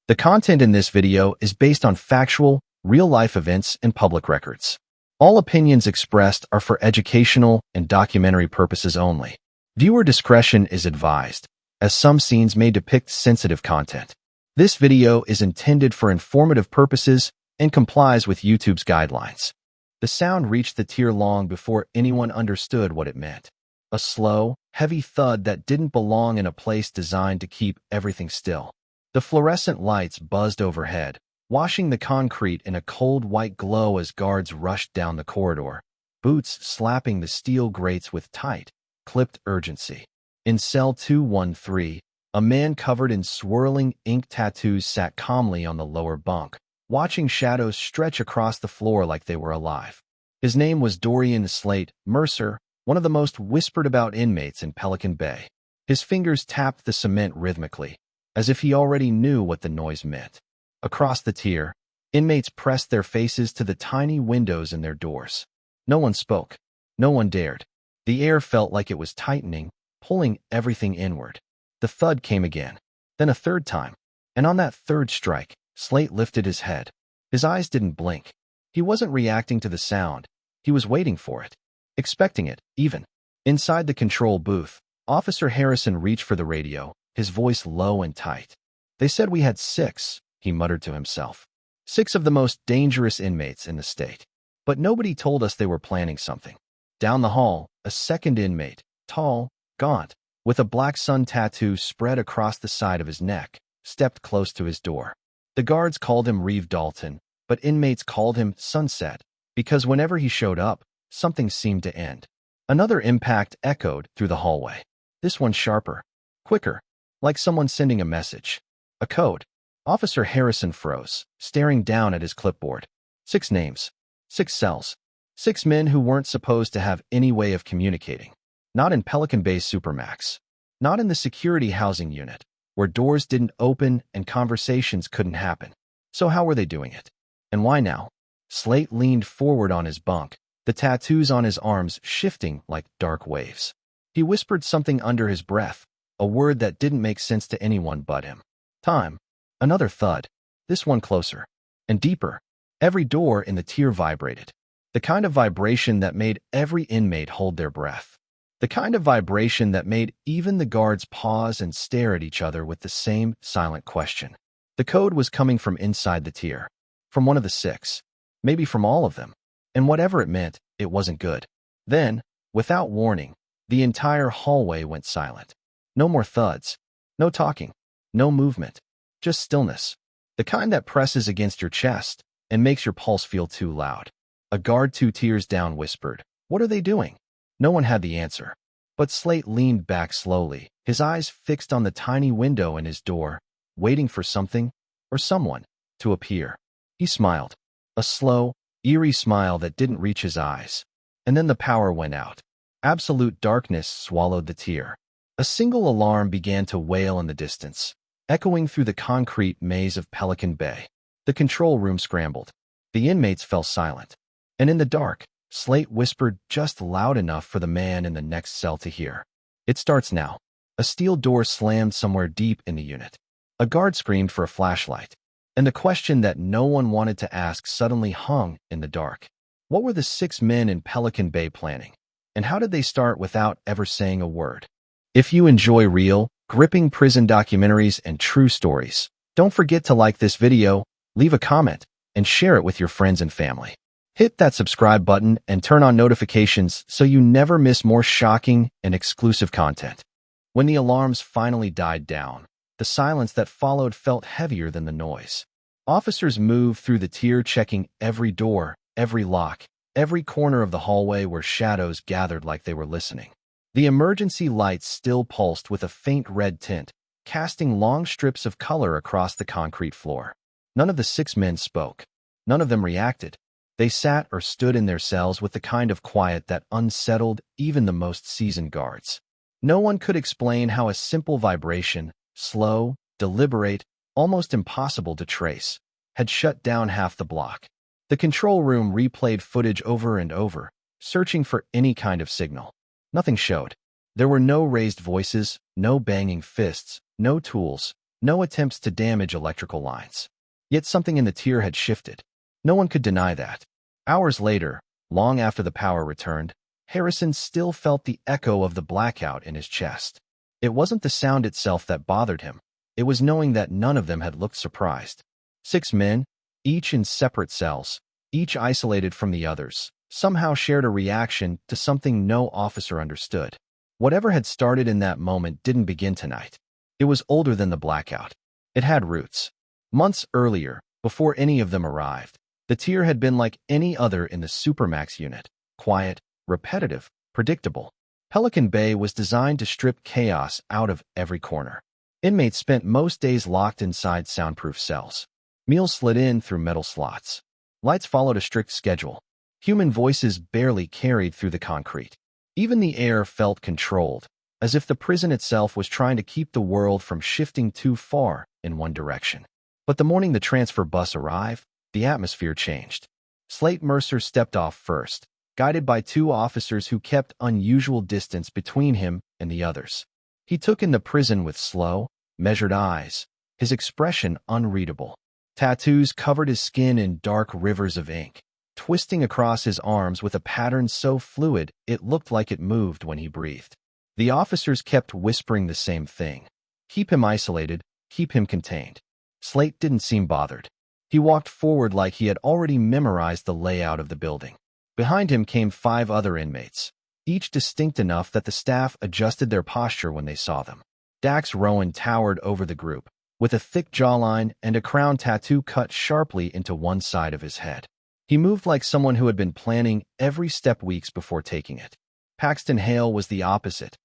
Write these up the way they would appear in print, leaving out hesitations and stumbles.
The content in this video is based on factual, real-life events and public records. All opinions expressed are for educational and documentary purposes only. Viewer discretion is advised, as some scenes may depict sensitive content. This video is intended for informative purposes and complies with YouTube's guidelines. The sound reached the tier long before anyone understood what it meant. A slow, heavy thud that didn't belong in a place designed to keep everything still. The fluorescent lights buzzed overhead, washing the concrete in a cold white glow as guards rushed down the corridor, boots slapping the steel grates with tight, clipped urgency. In cell 213, a man covered in swirling ink tattoos sat calmly on the lower bunk, watching shadows stretch across the floor like they were alive. His name was Dorian Slate Mercer, one of the most whispered about inmates in Pelican Bay. His fingers tapped the cement rhythmically, as if he already knew what the noise meant. Across the tier, inmates pressed their faces to the tiny windows in their doors. No one spoke. No one dared. The air felt like it was tightening, pulling everything inward. The thud came again, then a third time, and on that third strike, Slate lifted his head. His eyes didn't blink. He wasn't reacting to the sound. He was waiting for it. Expecting it, even. Inside the control booth, Officer Harrison reached for the radio, his voice low and tight. "They said we had 6, he muttered to himself. 6 of the most dangerous inmates in the state. But nobody told us they were planning something." Down the hall, a second inmate, tall, gaunt, with a black sun tattoo spread across the side of his neck, stepped close to his door. The guards called him Reeve Dalton, but inmates called him Sunset, because whenever he showed up, something seemed to end. Another impact echoed through the hallway. This one sharper, quicker, like someone sending a message. A code. Officer Harrison froze, staring down at his clipboard. 6 names. 6 cells. 6 men who weren't supposed to have any way of communicating. Not in Pelican Bay Supermax. Not in the security housing unit, where doors didn't open and conversations couldn't happen. So how were they doing it? And why now? Slate leaned forward on his bunk, the tattoos on his arms shifting like dark waves. He whispered something under his breath, a word that didn't make sense to anyone but him. Time. Another thud. This one closer. And deeper. Every door in the tier vibrated. The kind of vibration that made every inmate hold their breath. The kind of vibration that made even the guards pause and stare at each other with the same silent question. The code was coming from inside the tier. From one of the 6. Maybe from all of them. And whatever it meant, it wasn't good. Then, without warning, the entire hallway went silent. No more thuds. No talking. No movement. Just stillness. The kind that presses against your chest and makes your pulse feel too loud. A guard 2 tiers down whispered, "What are they doing?" No one had the answer. But Slate leaned back slowly, his eyes fixed on the tiny window in his door, waiting for something, or someone, to appear. He smiled. A slow, eerie smile that didn't reach his eyes. And then the power went out. Absolute darkness swallowed the tier. A single alarm began to wail in the distance, echoing through the concrete maze of Pelican Bay. The control room scrambled. The inmates fell silent. And in the dark, Slate whispered just loud enough for the man in the next cell to hear. "It starts now." A steel door slammed somewhere deep in the unit. A guard screamed for a flashlight. And the question that no one wanted to ask suddenly hung in the dark. What were the 6 men in Pelican Bay planning? And how did they start without ever saying a word? If you enjoy real, gripping prison documentaries and true stories, don't forget to like this video, leave a comment, and share it with your friends and family. Hit that subscribe button and turn on notifications so you never miss more shocking and exclusive content. When the alarms finally died down, the silence that followed felt heavier than the noise. Officers moved through the tier, checking every door, every lock, every corner of the hallway where shadows gathered like they were listening. The emergency lights still pulsed with a faint red tint, casting long strips of color across the concrete floor. None of the 6 men spoke. None of them reacted. They sat or stood in their cells with the kind of quiet that unsettled even the most seasoned guards. No one could explain how a simple vibration, slow, deliberate, almost impossible to trace, had shut down half the block. The control room replayed footage over and over, searching for any kind of signal. Nothing showed. There were no raised voices, no banging fists, no tools, No attempts to damage electrical lines. Yet something in the tier had shifted. No one could deny that. Hours later, long after the power returned, Harrison still felt the echo of the blackout in his chest. It wasn't the sound itself that bothered him. It was knowing that none of them had looked surprised. 6 men, each in separate cells, each isolated from the others, somehow shared a reaction to something no officer understood. Whatever had started in that moment didn't begin tonight. It was older than the blackout. It had roots. Months earlier, before any of them arrived, the tier had been like any other in the Supermax unit. Quiet, repetitive, predictable. Pelican Bay was designed to strip chaos out of every corner. Inmates spent most days locked inside soundproof cells. Meals slid in through metal slots. Lights followed a strict schedule. Human voices barely carried through the concrete. Even the air felt controlled, as if the prison itself was trying to keep the world from shifting too far in one direction. But the morning the transfer bus arrived, the atmosphere changed. Slate Mercer stepped off first, guided by 2 officers who kept unusual distance between him and the others. He took in the prison with slow, measured eyes, his expression unreadable. Tattoos covered his skin in dark rivers of ink, twisting across his arms with a pattern so fluid it looked like it moved when he breathed. The officers kept whispering the same thing. Keep him isolated, keep him contained. Slate didn't seem bothered. He walked forward like he had already memorized the layout of the building. Behind him came 5 other inmates, each distinct enough that the staff adjusted their posture when they saw them. Dax Rowan towered over the group, with a thick jawline and a crown tattoo cut sharply into one side of his head. He moved like someone who had been planning every step weeks before taking it. Paxton Hale was the opposite.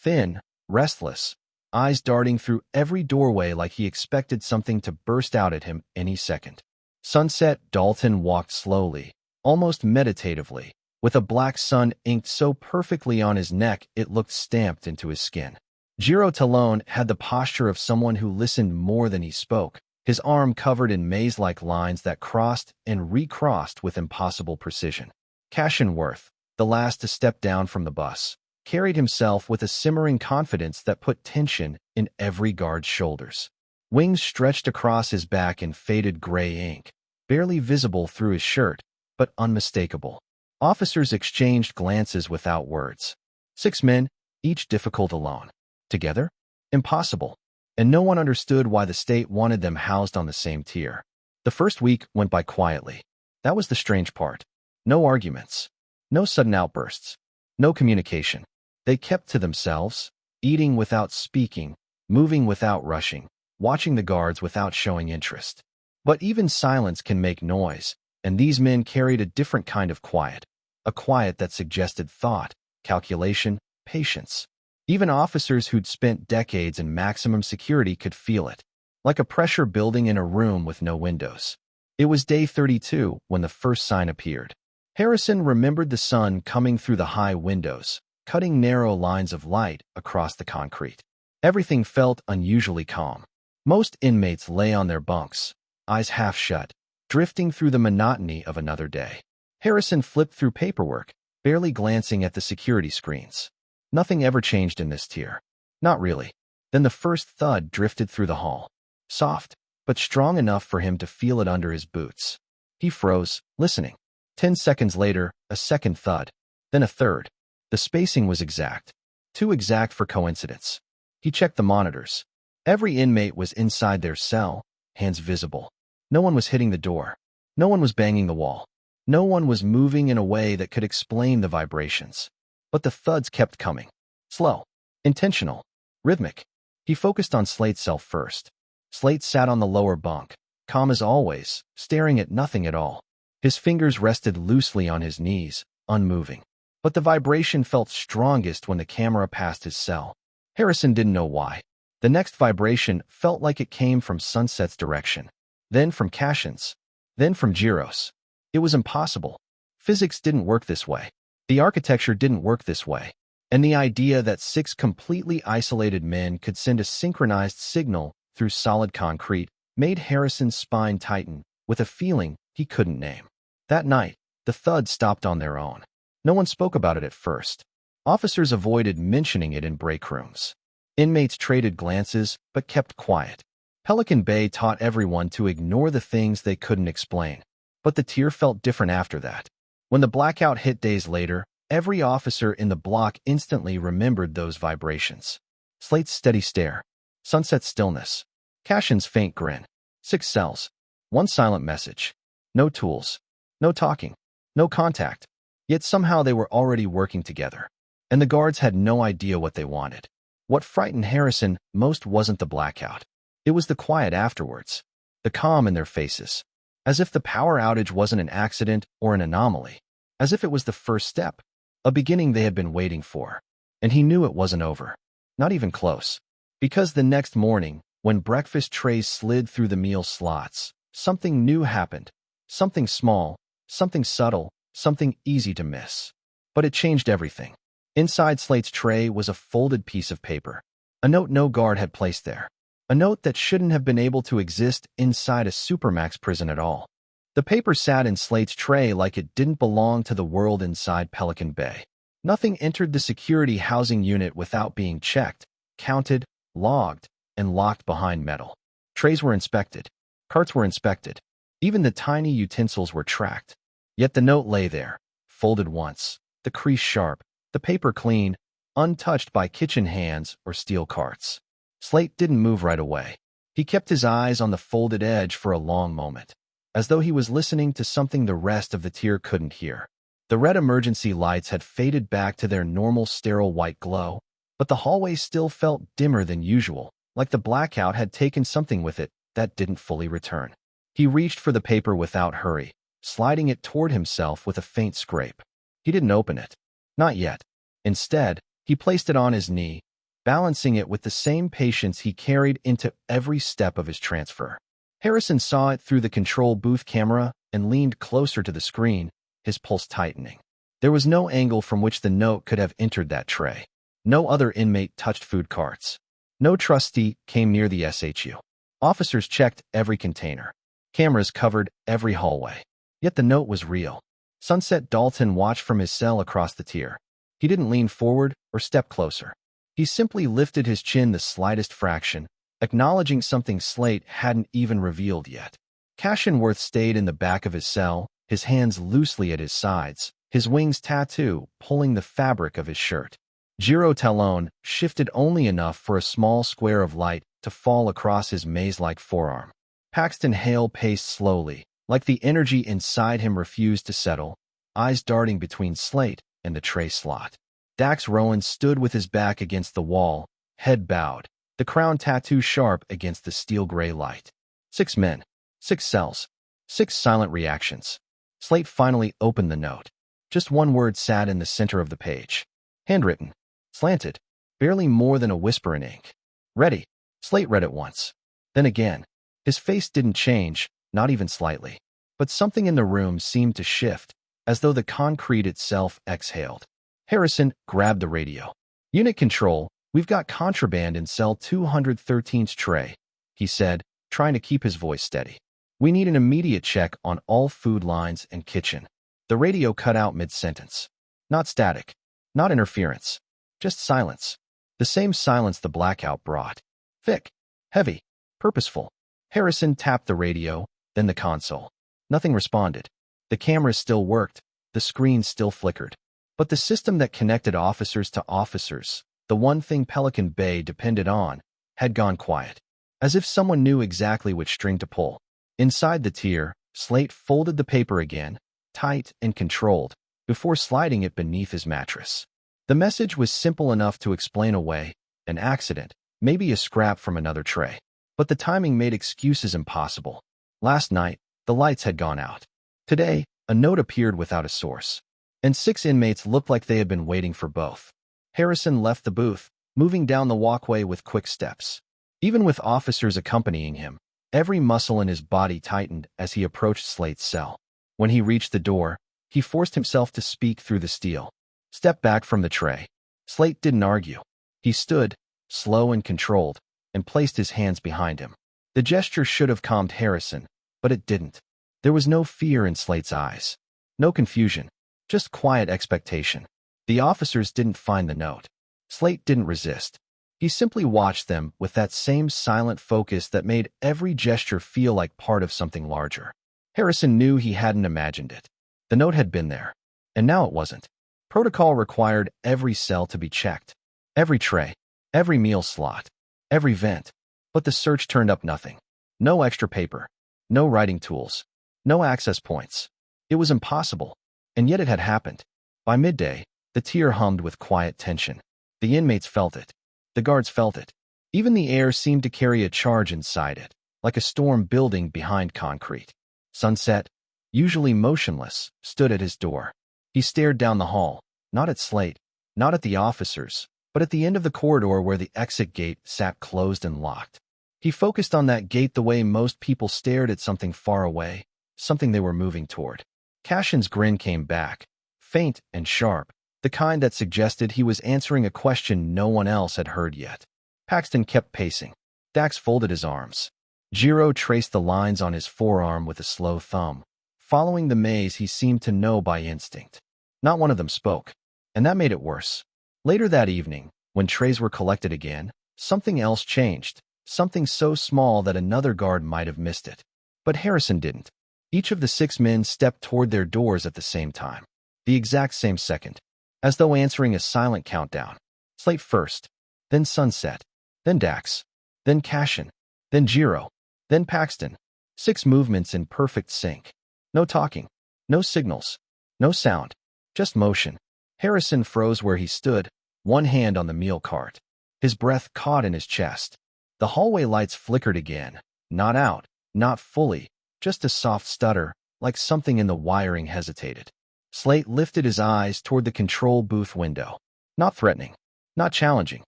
Thin, restless, eyes darting through every doorway like he expected something to burst out at him any second. Sunset Dalton walked slowly, almost meditatively, with a black sun inked so perfectly on his neck it looked stamped into his skin. Giro Talone had the posture of someone who listened more than he spoke, his arm covered in maze-like lines that crossed and recrossed with impossible precision. Cashin Worth, the last to step down from the bus, carried himself with a simmering confidence that put tension in every guard's shoulders. Wings stretched across his back in faded gray ink, barely visible through his shirt, but unmistakable. Officers exchanged glances without words. 6 men, each difficult alone. Together? Impossible. And no one understood why the state wanted them housed on the same tier. The first week went by quietly. That was the strange part. No arguments. No sudden outbursts. No communication. They kept to themselves, eating without speaking, moving without rushing, watching the guards without showing interest. But even silence can make noise, and these men carried a different kind of quiet. A quiet that suggested thought, calculation, patience. Even officers who'd spent decades in maximum security could feel it, like a pressure building in a room with no windows. It was day 32 when the first sign appeared. Harrison remembered the sun coming through the high windows, cutting narrow lines of light across the concrete. Everything felt unusually calm. Most inmates lay on their bunks, eyes half shut, drifting through the monotony of another day. Harrison flipped through paperwork, barely glancing at the security screens. Nothing ever changed in this tier. Not really. Then the first thud drifted through the hall. Soft, but strong enough for him to feel it under his boots. He froze, listening. 10 seconds later, a second thud. Then a third. The spacing was exact. Too exact for coincidence. He checked the monitors. Every inmate was inside their cell, hands visible. No one was hitting the door. No one was banging the wall. No one was moving in a way that could explain the vibrations. But the thuds kept coming. Slow. Intentional. Rhythmic. He focused on Slate's cell first. Slate sat on the lower bunk, calm as always, staring at nothing at all. His fingers rested loosely on his knees, unmoving. But the vibration felt strongest when the camera passed his cell. Harrison didn't know why. The next vibration felt like it came from Sunset's direction. Then from Cashin's. Then from Giro's. It was impossible. Physics didn't work this way. The architecture didn't work this way. And the idea that 6 completely isolated men could send a synchronized signal through solid concrete made Harrison's spine tighten with a feeling he couldn't name. That night, the thuds stopped on their own. No one spoke about it at first. Officers avoided mentioning it in break rooms. Inmates traded glances but kept quiet. Pelican Bay taught everyone to ignore the things they couldn't explain. But the tier felt different after that. When the blackout hit days later, every officer in the block instantly remembered those vibrations. Slate's steady stare. Sunset's stillness. Cashin's faint grin. 6 cells. 1 silent message. No tools. No talking. No contact. Yet somehow they were already working together. And the guards had no idea what they wanted. What frightened Harrison most wasn't the blackout. It was the quiet afterwards. The calm in their faces. As if the power outage wasn't an accident or an anomaly. As if it was the first step. A beginning they had been waiting for. And he knew it wasn't over. Not even close. Because the next morning, when breakfast trays slid through the meal slots, something new happened. Something small, something subtle, something easy to miss. But it changed everything. Inside Slate's tray was a folded piece of paper. A note no guard had placed there. A note that shouldn't have been able to exist inside a Supermax prison at all. The paper sat in Slate's tray like it didn't belong to the world inside Pelican Bay. Nothing entered the security housing unit without being checked, counted, logged, and locked behind metal. Trays were inspected. Carts were inspected. Even the tiny utensils were tracked. Yet the note lay there, folded once, the crease sharp, the paper clean, untouched by kitchen hands or steel carts. Slate didn't move right away. He kept his eyes on the folded edge for a long moment, as though he was listening to something the rest of the tier couldn't hear. The red emergency lights had faded back to their normal sterile white glow, but the hallway still felt dimmer than usual, like the blackout had taken something with it that didn't fully return. He reached for the paper without hurry, sliding it toward himself with a faint scrape. He didn't open it. Not yet. Instead, he placed it on his knee, balancing it with the same patience he carried into every step of his transfer. Harrison saw it through the control booth camera and leaned closer to the screen, his pulse tightening. There was no angle from which the note could have entered that tray. No other inmate touched food carts. No trustee came near the SHU. Officers checked every container. Cameras covered every hallway. Yet the note was real. Sunset Dalton watched from his cell across the tier. He didn't lean forward or step closer. He simply lifted his chin the slightest fraction, acknowledging something Slate hadn't even revealed yet. Cashinworth stayed in the back of his cell, his hands loosely at his sides, his wings tattoo pulling the fabric of his shirt. Giro Talon shifted only enough for a small square of light to fall across his maze-like forearm. Paxton Hale paced slowly, like the energy inside him refused to settle, eyes darting between Slate and the tray slot. Dax Rowan stood with his back against the wall, head bowed, the crown tattoo sharp against the steel-gray light. 6 men, 6 cells, 6 silent reactions. Slate finally opened the note. Just one word sat in the center of the page. Handwritten, slanted, barely more than a whisper in ink. Ready. Slate read it once. Then again. His face didn't change, not even slightly. But something in the room seemed to shift, as though the concrete itself exhaled. Harrison grabbed the radio. Unit control, we've got contraband in cell 213's tray, he said, trying to keep his voice steady. We need an immediate check on all food lines and kitchen. The radio cut out mid-sentence. Not static. Not interference. Just silence. The same silence the blackout brought. Thick. Heavy. Purposeful. Harrison tapped the radio, then the console. Nothing responded. The cameras still worked. The screen still flickered. But the system that connected officers to officers, the one thing Pelican Bay depended on, had gone quiet. As if someone knew exactly which string to pull. Inside the tier, Slate folded the paper again, tight and controlled, before sliding it beneath his mattress. The message was simple enough to explain away an accident, maybe a scrap from another tray. But the timing made excuses impossible. Last night, the lights had gone out. Today, a note appeared without a source. And 6 inmates looked like they had been waiting for both. Harrison left the booth, moving down the walkway with quick steps. Even with officers accompanying him, every muscle in his body tightened as he approached Slate's cell. When he reached the door, he forced himself to speak through the steel. Step back from the tray. Slate didn't argue. He stood, slow and controlled, and placed his hands behind him. The gesture should have calmed Harrison, but it didn't. There was no fear in Slate's eyes. No confusion. Just quiet expectation. The officers didn't find the note. Slate didn't resist. He simply watched them with that same silent focus that made every gesture feel like part of something larger. Harrison knew he hadn't imagined it. The note had been there, and now it wasn't. Protocol required every cell to be checked. Every tray, every meal slot, every vent. But the search turned up nothing. No extra paper, no writing tools, no access points. It was impossible, and yet it had happened. By midday, the tier hummed with quiet tension. The inmates felt it. The guards felt it. Even the air seemed to carry a charge inside it, like a storm building behind concrete. Sunset, usually motionless, stood at his door. He stared down the hall, not at Slate, not at the officers, but at the end of the corridor where the exit gate sat closed and locked. He focused on that gate the way most people stared at something far away, something they were moving toward. Cashin's grin came back, faint and sharp, the kind that suggested he was answering a question no one else had heard yet. Paxton kept pacing. Dax folded his arms. Jiro traced the lines on his forearm with a slow thumb, following the maze he seemed to know by instinct. Not one of them spoke, and that made it worse. Later that evening, when trays were collected again, something else changed, something so small that another guard might have missed it. But Harrison didn't. Each of the 6 men stepped toward their doors at the same time, the exact same second, as though answering a silent countdown. Slate first, then Sunset, then Dax, then Cashin, then Jiro, then Paxton. 6 movements in perfect sync. No talking, no signals, no sound, just motion. Harrison froze where he stood, one hand on the meal cart. His breath caught in his chest. The hallway lights flickered again, not out, not fully, just a soft stutter, like something in the wiring hesitated. Slate lifted his eyes toward the control booth window. Not threatening, not challenging,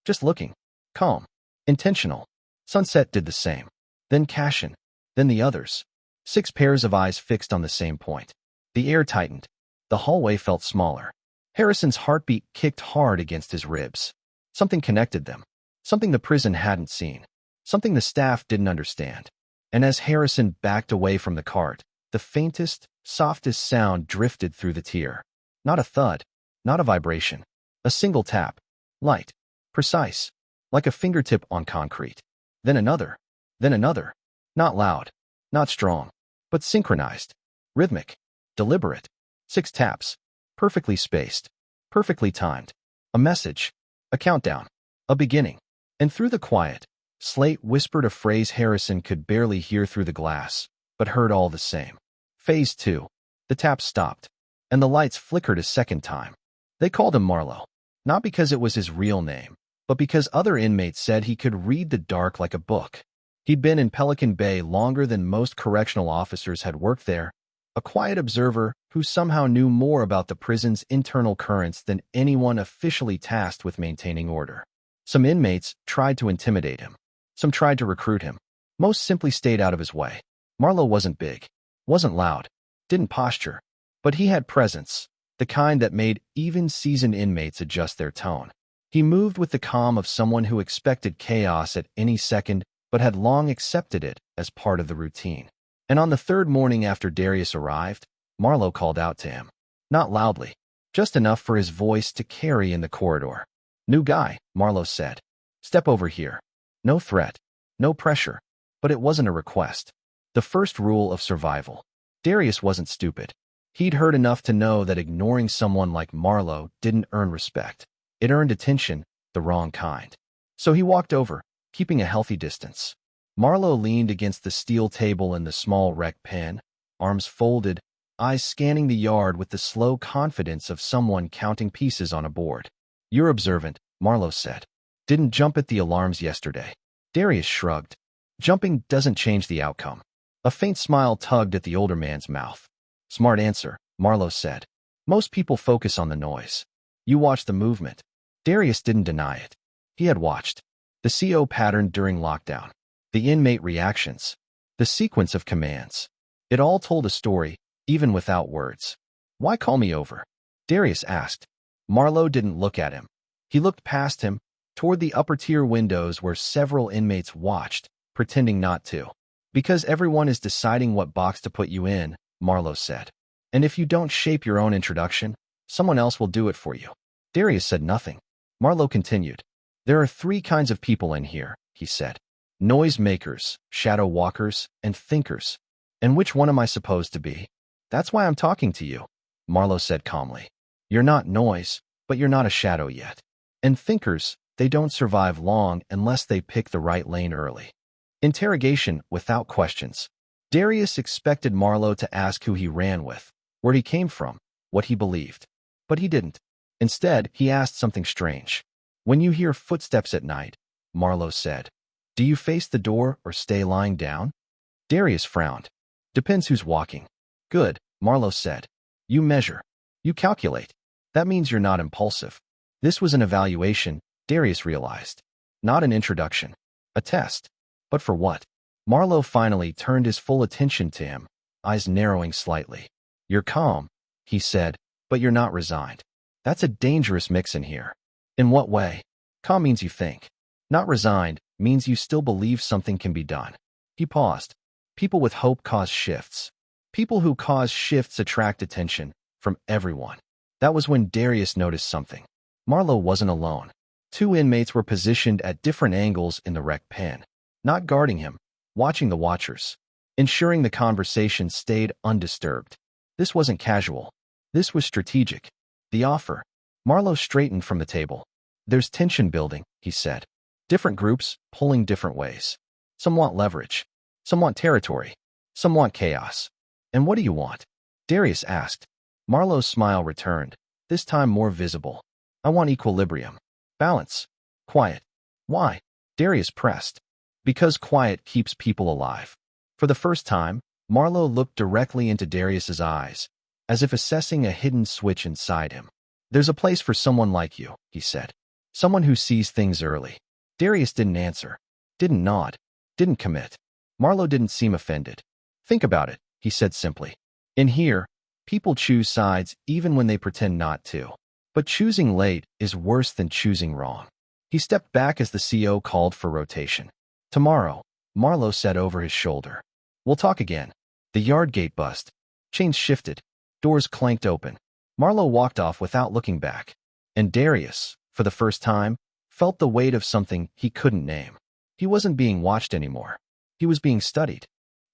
just looking. Calm, intentional. Sunset did the same. Then Cashin, then the others. 6 pairs of eyes fixed on the same point. The air tightened. The hallway felt smaller. Harrison's heartbeat kicked hard against his ribs. Something connected them. Something the prison hadn't seen. Something the staff didn't understand. And as Harrison backed away from the cart, the faintest, softest sound drifted through the tier. Not a thud, not a vibration. A single tap. Light. Precise. Like a fingertip on concrete. Then another. Then another. Not loud. Not strong. But synchronized. Rhythmic. Deliberate. 6 taps. Perfectly spaced. Perfectly timed. A message. A countdown. A beginning. And through the quiet, Slate whispered a phrase Harrison could barely hear through the glass, but heard all the same. Phase 2. The taps stopped, and the lights flickered a second time. They called him Marlowe, not because it was his real name, but because other inmates said he could read the dark like a book. He'd been in Pelican Bay longer than most correctional officers had worked there, a quiet observer who somehow knew more about the prison's internal currents than anyone officially tasked with maintaining order. Some inmates tried to intimidate him. Some tried to recruit him. Most simply stayed out of his way. Marlowe wasn't big, wasn't loud, didn't posture, but he had presence, the kind that made even seasoned inmates adjust their tone. He moved with the calm of someone who expected chaos at any second but had long accepted it as part of the routine. And on the 3rd morning after Darius arrived, Marlowe called out to him. Not loudly, just enough for his voice to carry in the corridor. "New guy," Marlowe said. "Step over here." No threat, no pressure, but it wasn't a request. The first rule of survival. Darius wasn't stupid. He'd heard enough to know that ignoring someone like Marlowe didn't earn respect. It earned attention, the wrong kind. So he walked over, keeping a healthy distance. Marlowe leaned against the steel table in the small rec pen, arms folded, eyes scanning the yard with the slow confidence of someone counting pieces on a board. "You're observant," Marlowe said. "Didn't jump at the alarms yesterday." Darius shrugged. "Jumping doesn't change the outcome." A faint smile tugged at the older man's mouth. "Smart answer," Marlowe said. "Most people focus on the noise. You watch the movement." Darius didn't deny it. He had watched. The CO pattern during lockdown. The inmate reactions. The sequence of commands. It all told a story, even without words. "Why call me over?" Darius asked. Marlowe didn't look at him. He looked past him, toward the upper-tier windows where several inmates watched, pretending not to. "Because everyone is deciding what box to put you in," Marlowe said. "And if you don't shape your own introduction, someone else will do it for you." Darius said nothing. Marlowe continued. There are three kinds of people in here, he said. Noise makers, shadow walkers, and thinkers. And which one am I supposed to be? That's why I'm talking to you, Marlowe said calmly. You're not noise, but you're not a shadow yet. And thinkers, they don't survive long unless they pick the right lane early. Interrogation without questions. Darius expected Marlowe to ask who he ran with, where he came from, what he believed. But he didn't. Instead, he asked something strange. When you hear footsteps at night, Marlowe said, do you face the door or stay lying down? Darius frowned. Depends who's walking. Good, Marlowe said. You measure. You calculate. That means you're not impulsive. This was an evaluation, Darius realized. Not an introduction. A test. But for what? Marlowe finally turned his full attention to him, eyes narrowing slightly. You're calm, he said, but you're not resigned. That's a dangerous mix in here. In what way? Calm means you think. Not resigned means you still believe something can be done. He paused. People with hope cause shifts. People who cause shifts attract attention from everyone. That was when Darius noticed something. Marlowe wasn't alone. Two inmates were positioned at different angles in the rec pen, not guarding him, watching the watchers, ensuring the conversation stayed undisturbed. This wasn't casual. This was strategic. The offer. Marlowe straightened from the table. There's tension building, he said. Different groups pulling different ways. Some want leverage. Some want territory. Some want chaos. And what do you want? Darius asked. Marlowe's smile returned, this time more visible. I want equilibrium. Balance. Quiet. Why? Darius pressed. Because quiet keeps people alive. For the first time, Marlowe looked directly into Darius's eyes, as if assessing a hidden switch inside him. There's a place for someone like you, he said. Someone who sees things early. Darius didn't answer, didn't nod, didn't commit. Marlowe didn't seem offended. Think about it, he said simply. In here, people choose sides even when they pretend not to. But choosing late is worse than choosing wrong. He stepped back as the CO called for rotation. Tomorrow, Marlowe said over his shoulder. We'll talk again. The yard gate bust. Chains shifted. Doors clanked open. Marlowe walked off without looking back. And Darius, for the first time, felt the weight of something he couldn't name. He wasn't being watched anymore. He was being studied.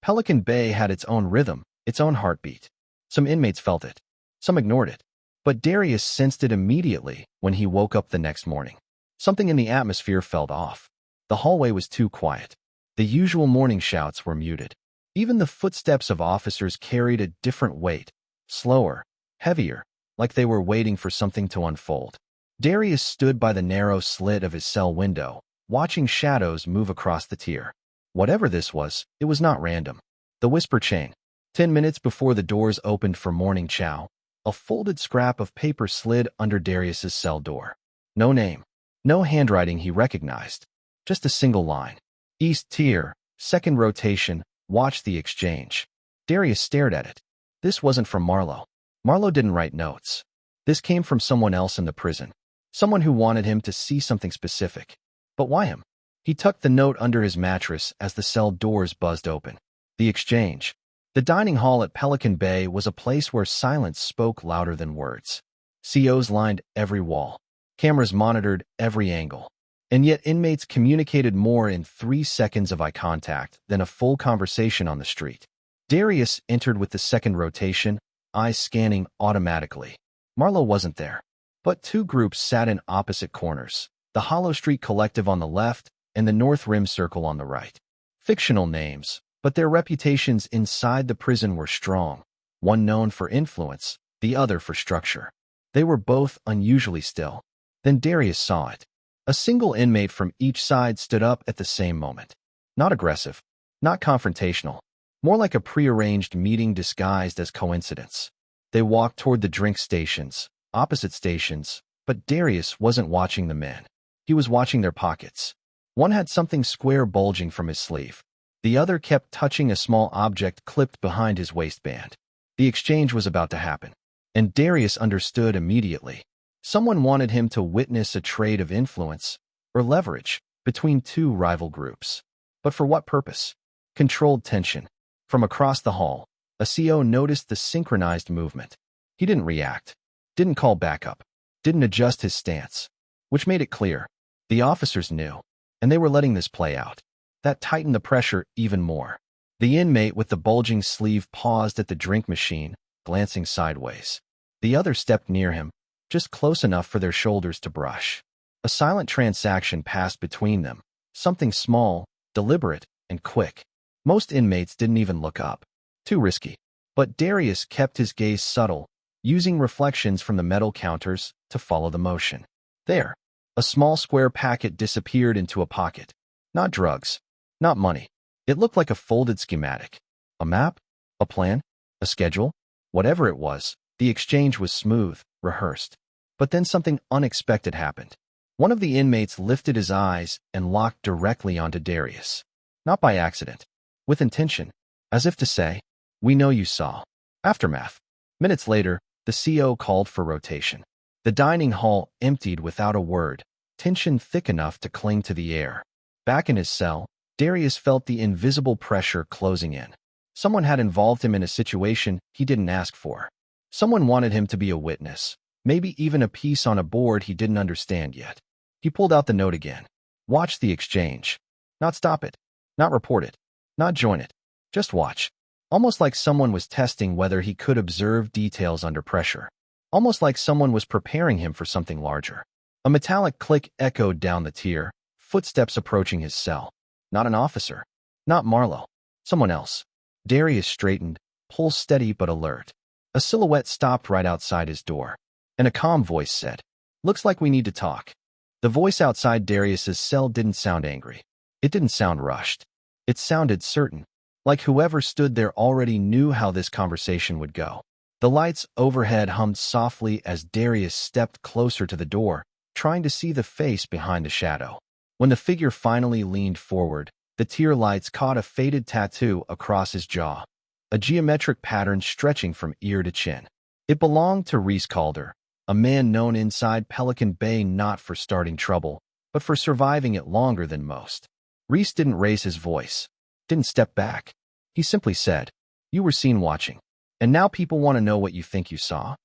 Pelican Bay had its own rhythm, its own heartbeat. Some inmates felt it. Some ignored it. But Darius sensed it immediately when he woke up the next morning. Something in the atmosphere felt off. The hallway was too quiet. The usual morning shouts were muted. Even the footsteps of officers carried a different weight, slower, heavier, like they were waiting for something to unfold. Darius stood by the narrow slit of his cell window, watching shadows move across the tier. Whatever this was, it was not random. The whisper chain. 10 minutes before the doors opened for morning chow, a folded scrap of paper slid under Darius's cell door. No name. No handwriting he recognized. Just a single line. East tier, second rotation, watch the exchange. Darius stared at it. This wasn't from Marlowe. Marlowe didn't write notes. This came from someone else in the prison. Someone who wanted him to see something specific. But why him? He tucked the note under his mattress as the cell doors buzzed open. The exchange. The dining hall at Pelican Bay was a place where silence spoke louder than words. COs lined every wall. Cameras monitored every angle. And yet inmates communicated more in 3 seconds of eye contact than a full conversation on the street. Darius entered with the second rotation, eyes scanning automatically. Marlowe wasn't there. But two groups sat in opposite corners, the Hollow Street Collective on the left and the North Rim Circle on the right. Fictional names, but their reputations inside the prison were strong, one known for influence, the other for structure. They were both unusually still. Then Darius saw it. A single inmate from each side stood up at the same moment. Not aggressive, not confrontational, more like a prearranged meeting disguised as coincidence. They walked toward the drink stations, opposite stations, but Darius wasn't watching the men. He was watching their pockets. One had something square bulging from his sleeve. The other kept touching a small object clipped behind his waistband. The exchange was about to happen. And Darius understood immediately. Someone wanted him to witness a trade of influence, or leverage, between two rival groups. But for what purpose? Controlled tension. From across the hall, a CO noticed the synchronized movement. He didn't react, didn't call backup, didn't adjust his stance, which made it clear. The officers knew, and they were letting this play out. That tightened the pressure even more. The inmate with the bulging sleeve paused at the drink machine, glancing sideways. The other stepped near him, just close enough for their shoulders to brush. A silent transaction passed between them, something small, deliberate, and quick. Most inmates didn't even look up. Too risky. But Darius kept his gaze subtle, using reflections from the metal counters to follow the motion. There, a small square packet disappeared into a pocket. Not drugs. Not money. It looked like a folded schematic. A map? A plan? A schedule? Whatever it was, the exchange was smooth, rehearsed. But then something unexpected happened. One of the inmates lifted his eyes and locked directly onto Darius. Not by accident. With intention. As if to say, "We know you saw." Aftermath. Minutes later, the CO called for rotation. The dining hall emptied without a word, tension thick enough to cling to the air. Back in his cell, Darius felt the invisible pressure closing in. Someone had involved him in a situation he didn't ask for. Someone wanted him to be a witness, maybe even a piece on a board he didn't understand yet. He pulled out the note again. Watch the exchange. Not stop it. Not report it. Not join it. Just watch. Almost like someone was testing whether he could observe details under pressure. Almost like someone was preparing him for something larger. A metallic click echoed down the tier, footsteps approaching his cell. Not an officer. Not Marlowe. Someone else. Darius straightened, pulse steady but alert. A silhouette stopped right outside his door, and a calm voice said, "Looks like we need to talk." The voice outside Darius's cell didn't sound angry. It didn't sound rushed. It sounded certain, like whoever stood there already knew how this conversation would go. The lights overhead hummed softly as Darius stepped closer to the door, trying to see the face behind the shadow. When the figure finally leaned forward, the tier lights caught a faded tattoo across his jaw, a geometric pattern stretching from ear to chin. It belonged to Reese Calder, a man known inside Pelican Bay not for starting trouble, but for surviving it longer than most. Reese didn't raise his voice, didn't step back. He simply said, "You were seen watching, and now people want to know what you think you saw."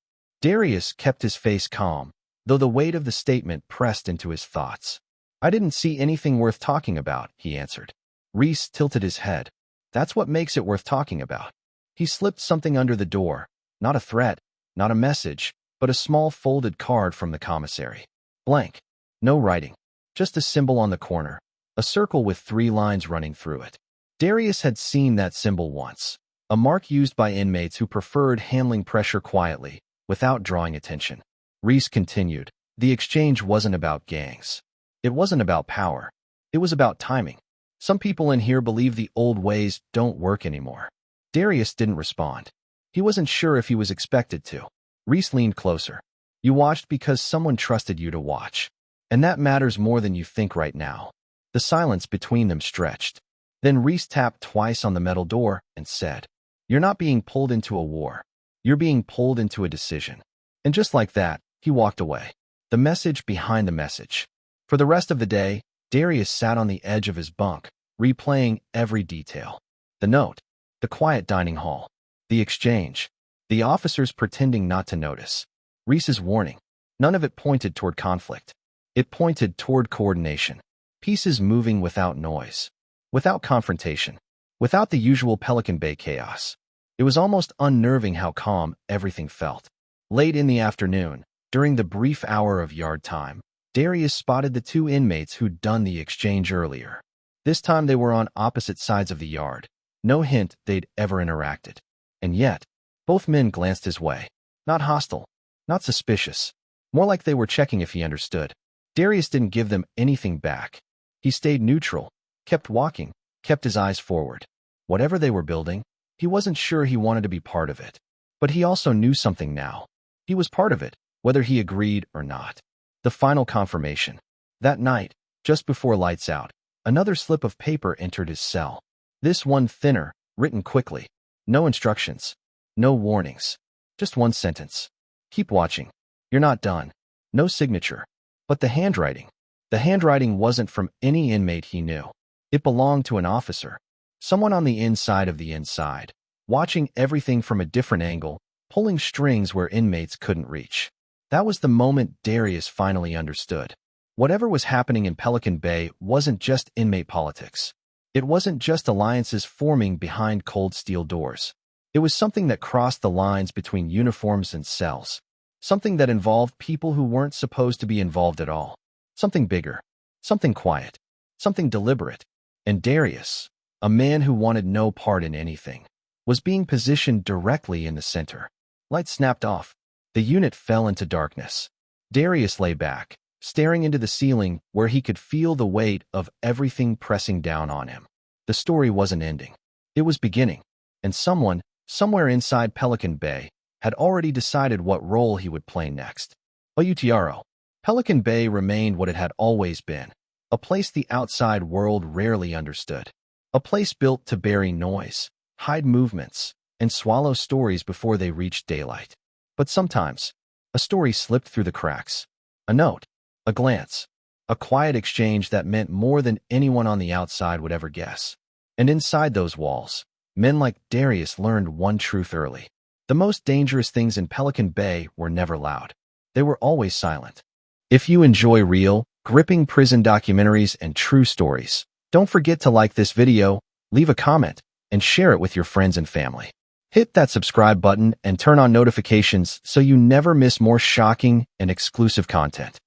Darius kept his face calm, though the weight of the statement pressed into his thoughts. "I didn't see anything worth talking about," he answered. Reese tilted his head. "That's what makes it worth talking about." He slipped something under the door, not a threat, not a message, but a small folded card from the commissary. Blank. No writing. Just a symbol on the corner, a circle with 3 lines running through it. Darius had seen that symbol once, a mark used by inmates who preferred handling pressure quietly, without drawing attention. Reese continued, "The exchange wasn't about gangs. It wasn't about power. It was about timing. Some people in here believe the old ways don't work anymore." Darius didn't respond. He wasn't sure if he was expected to. Reese leaned closer. "You watched because someone trusted you to watch. And that matters more than you think right now." The silence between them stretched. Then Reese tapped twice on the metal door and said, "You're not being pulled into a war. You're being pulled into a decision." And just like that, he walked away. The message behind the message. For the rest of the day, Darius sat on the edge of his bunk, replaying every detail. The note, the quiet dining hall, the exchange, the officers pretending not to notice. Reese's warning. None of it pointed toward conflict. It pointed toward coordination. Pieces moving without noise. Without confrontation. Without the usual Pelican Bay chaos. It was almost unnerving how calm everything felt. Late in the afternoon, during the brief hour of yard time, Darius spotted the 2 inmates who'd done the exchange earlier. This time they were on opposite sides of the yard. No hint they'd ever interacted. And yet, both men glanced his way. Not hostile. Not suspicious. More like they were checking if he understood. Darius didn't give them anything back. He stayed neutral, kept walking, kept his eyes forward. Whatever they were building, he wasn't sure he wanted to be part of it. But he also knew something now. He was part of it, whether he agreed or not. The final confirmation. That night, just before lights out, another slip of paper entered his cell. This one thinner, written quickly. No instructions. No warnings. Just one sentence. "Keep watching. You're not done." No signature. But the handwriting. The handwriting wasn't from any inmate he knew. It belonged to an officer. Someone on the inside of the inside, watching everything from a different angle, pulling strings where inmates couldn't reach. That was the moment Darius finally understood. Whatever was happening in Pelican Bay wasn't just inmate politics. It wasn't just alliances forming behind cold steel doors. It was something that crossed the lines between uniforms and cells. Something that involved people who weren't supposed to be involved at all. Something bigger. Something quiet. Something deliberate. And Darius, a man who wanted no part in anything, was being positioned directly in the center. Lights snapped off. The unit fell into darkness. Darius lay back, staring into the ceiling where he could feel the weight of everything pressing down on him. The story wasn't ending. It was beginning, and someone, somewhere inside Pelican Bay, had already decided what role he would play next. Outro. Pelican Bay remained what it had always been, a place the outside world rarely understood. A place built to bury noise, hide movements, and swallow stories before they reached daylight. But sometimes, a story slipped through the cracks. A note. A glance, a quiet exchange that meant more than anyone on the outside would ever guess. And inside those walls, men like Darius learned one truth early. The most dangerous things in Pelican Bay were never loud. They were always silent. If you enjoy real, gripping prison documentaries and true stories, don't forget to like this video, leave a comment, and share it with your friends and family. Hit that subscribe button and turn on notifications so you never miss more shocking and exclusive content.